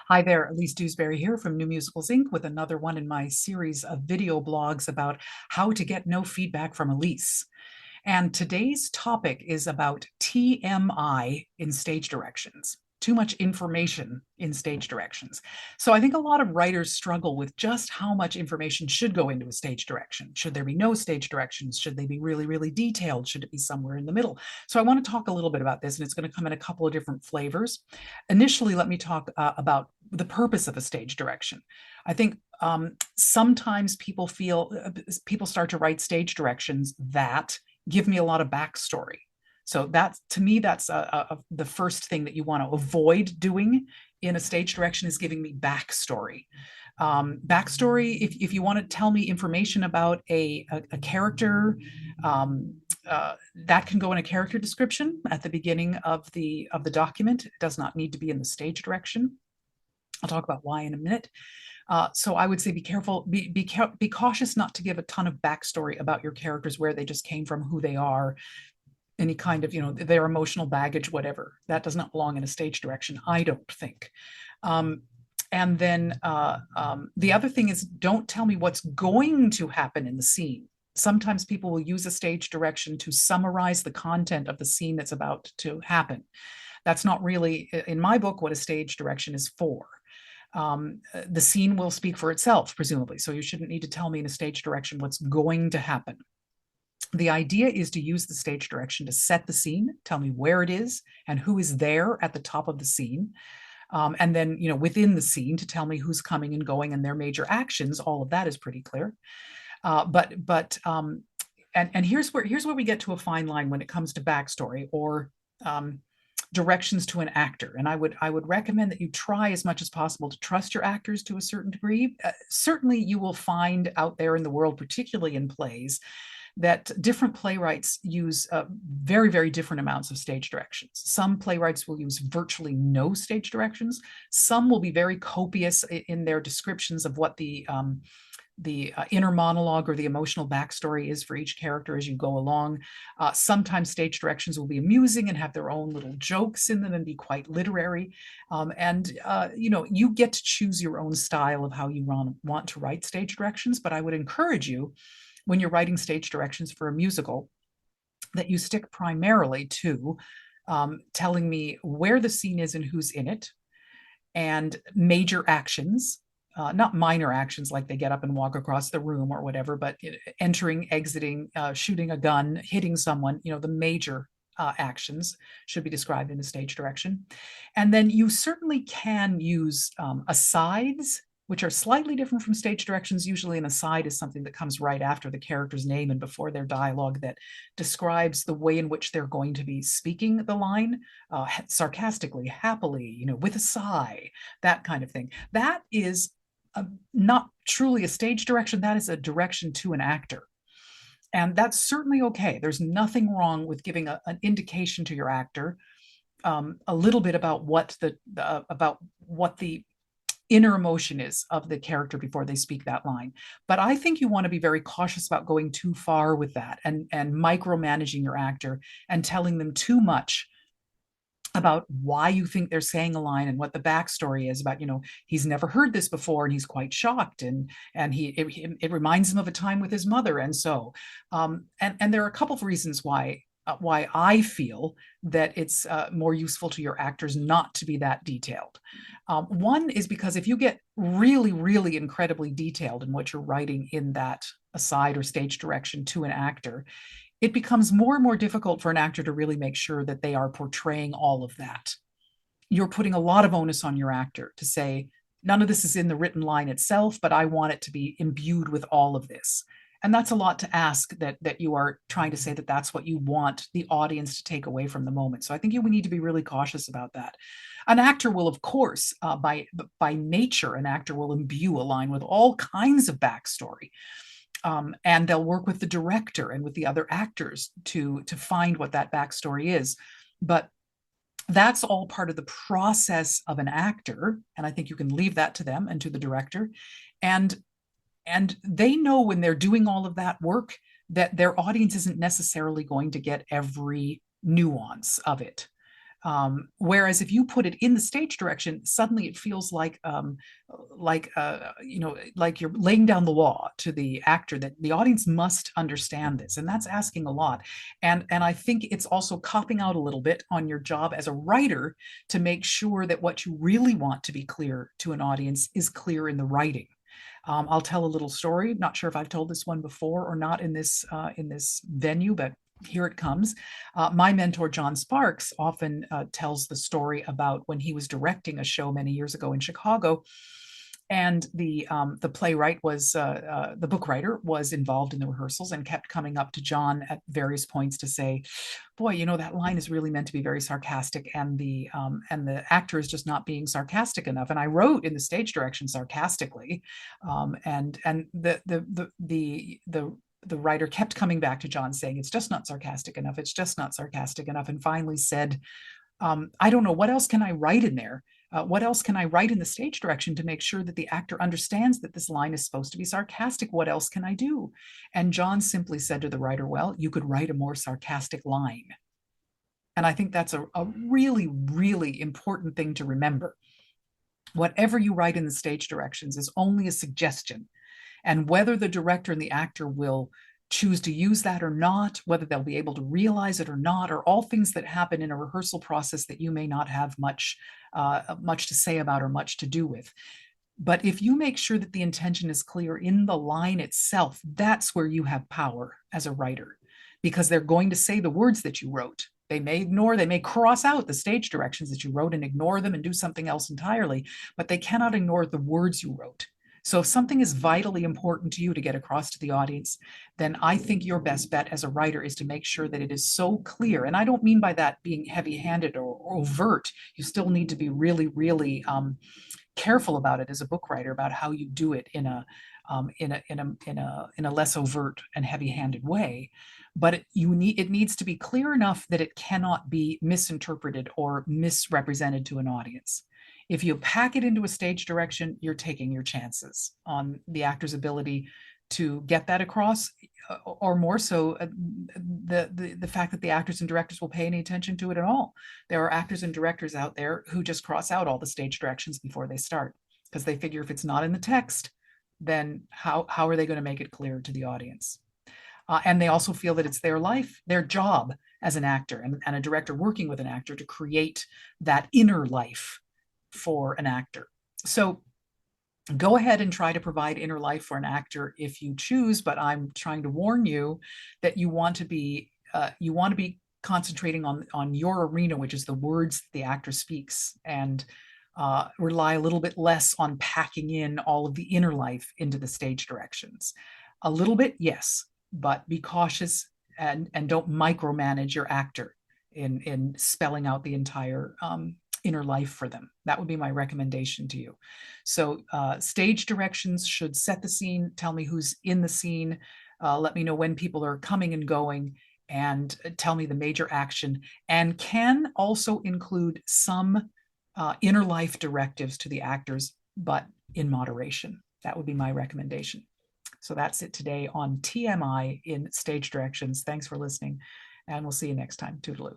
Hi there, Elise Dewsberry here from New Musicals Inc. with another one in my series of video blogs about how to get no feedback from Elise. And today's topic is about TMI in stage directions. Too much information in stage directions. So I think a lot of writers struggle with just how much information should go into a stage direction. Should there be no stage directions? Should they be really, really detailed? Should it be somewhere in the middle? So I want to talk a little bit about this, and it's going to come in a couple of different flavors. Initially, let me talk about the purpose of a stage direction. I think sometimes people people start to write stage directions that give me a lot of backstory. So that's, to me, that's the first thing that you want to avoid doing in a stage direction is giving me backstory. Backstory, if you want to tell me information about a character, that can go in a character description at the beginning of the document. It does not need to be in the stage direction. I'll talk about why in a minute. So I would say be careful, be cautious not to give a ton of backstory about your characters, where they just came from, who they are, any kind of, their emotional baggage, whatever. That does not belong in a stage direction, I don't think. And then the other thing is, don't tell me what's going to happen in the scene. Sometimes people will use a stage direction to summarize the content of the scene that's about to happen. That's not really, in my book, what a stage direction is for. The scene will speak for itself, presumably. So you shouldn't need to tell me in a stage direction what's going to happen. The idea is to use the stage direction to set the scene, tell me where it is and who is there at the top of the scene. And then, within the scene to tell me who's coming and going and their major actions. All of that is pretty clear. And here's where we get to a fine line when it comes to backstory or directions to an actor. And I would recommend that you try as much as possible to trust your actors to a certain degree. Certainly you will find out there in the world, particularly in plays, that different playwrights use very, very different amounts of stage directions. Some playwrights will use virtually no stage directions. Some will be very copious in their descriptions of what the inner monologue or the emotional backstory is for each character as you go along. Sometimes stage directions will be amusing and have their own little jokes in them and be quite literary. You get to choose your own style of how you want to write stage directions, but I would encourage you, when you're writing stage directions for a musical, that you stick primarily to telling me where the scene is and who's in it, and major actions, not minor actions like they get up and walk across the room or whatever, but entering, exiting, shooting a gun, hitting someone, the major actions should be described in the stage direction. And then you certainly can use asides, which are slightly different from stage directions. Usually an aside is something that comes right after the character's name and before their dialogue that describes the way in which they're going to be speaking the line, sarcastically, happily, with a sigh, that kind of thing. That is not truly a stage direction. That is a direction to an actor. And that's certainly okay. There's nothing wrong with giving an indication to your actor, a little bit about what the inner emotion is of the character before they speak that line. But I think you want to be very cautious about going too far with that and micromanaging your actor and telling them too much about why you think they're saying a line and what the backstory is about. He's never heard this before and he's quite shocked, and it reminds him of a time with his mother. And so and there are a couple of reasons why I feel that it's more useful to your actors not to be that detailed. One is because if you get really, really incredibly detailed in what you're writing in that aside or stage direction to an actor, it becomes more and more difficult for an actor to really make sure that they are portraying all of that. You're putting a lot of onus on your actor to say, none of this is in the written line itself, but I want it to be imbued with all of this. And that's a lot to ask, that you are trying to say that that's what you want the audience to take away from the moment. So I think you need to be really cautious about that. An actor will, of course, by nature, an actor will imbue a line with all kinds of backstory. And they'll work with the director and with the other actors to find what that backstory is. But that's all part of the process of an actor. And I think you can leave that to them and to the director. And they know when they're doing all of that work that their audience isn't necessarily going to get every nuance of it. Whereas if you put it in the stage direction, suddenly it feels like like you're laying down the law to the actor that the audience must understand this, and that's asking a lot. And I think it's also copping out a little bit on your job as a writer to make sure that what you really want to be clear to an audience is clear in the writing. I'll tell a little story. Not sure if I've told this one before or not in this venue, but here it comes. My mentor, John Sparks, often tells the story about when he was directing a show many years ago in Chicago. And the playwright was the book writer was involved in the rehearsals and kept coming up to John at various points to say, "Boy, you know, that line is really meant to be very sarcastic, and the actor is just not being sarcastic enough." And I wrote in the stage direction sarcastically, and the writer kept coming back to John saying, "It's just not sarcastic enough. It's just not sarcastic enough." And finally said, "I don't know, what else can I write in there? What else can I write in the stage direction to make sure that the actor understands that this line is supposed to be sarcastic? What else can I do?" And John simply said to the writer, "Well, you could write a more sarcastic line." And I think that's a really, really important thing to remember. Whatever you write in the stage directions is only a suggestion. And whether the director and the actor will choose to use that or not, whether they'll be able to realize it or not, are all things that happen in a rehearsal process that you may not have much to say about or much to do with. But if you make sure that the intention is clear in the line itself, that's where you have power as a writer, because they're going to say the words that you wrote. They may cross out the stage directions that you wrote and ignore them and do something else entirely, but they cannot ignore the words you wrote. So if something is vitally important to you to get across to the audience, then I think your best bet as a writer is to make sure that it is so clear. And I don't mean by that being heavy-handed or overt. You still need to be really, really careful about it as a book writer, about how you do it in a less overt and heavy-handed way. But it needs to be clear enough that it cannot be misinterpreted or misrepresented to an audience. If you pack it into a stage direction, you're taking your chances on the actor's ability to get that across, or more so, the fact that the actors and directors will pay any attention to it at all. There are actors and directors out there who just cross out all the stage directions before they start, because they figure if it's not in the text, then how are they going to make it clear to the audience? And they also feel that it's their life, their job as an actor and a director working with an actor to create that inner life for an actor. So go ahead and try to provide inner life for an actor if you choose, but I'm trying to warn you that you want to be concentrating on your arena, which is the words the actor speaks, and rely a little bit less on packing in all of the inner life into the stage directions. A little bit, yes, but be cautious and don't micromanage your actor in spelling out the entire inner life for them. That would be my recommendation to you. So stage directions should set the scene, tell me who's in the scene, let me know when people are coming and going, and tell me the major action, and can also include some inner life directives to the actors, but in moderation. That would be my recommendation. So that's it today on TMI in stage directions. Thanks for listening, and we'll see you next time. Toodaloo.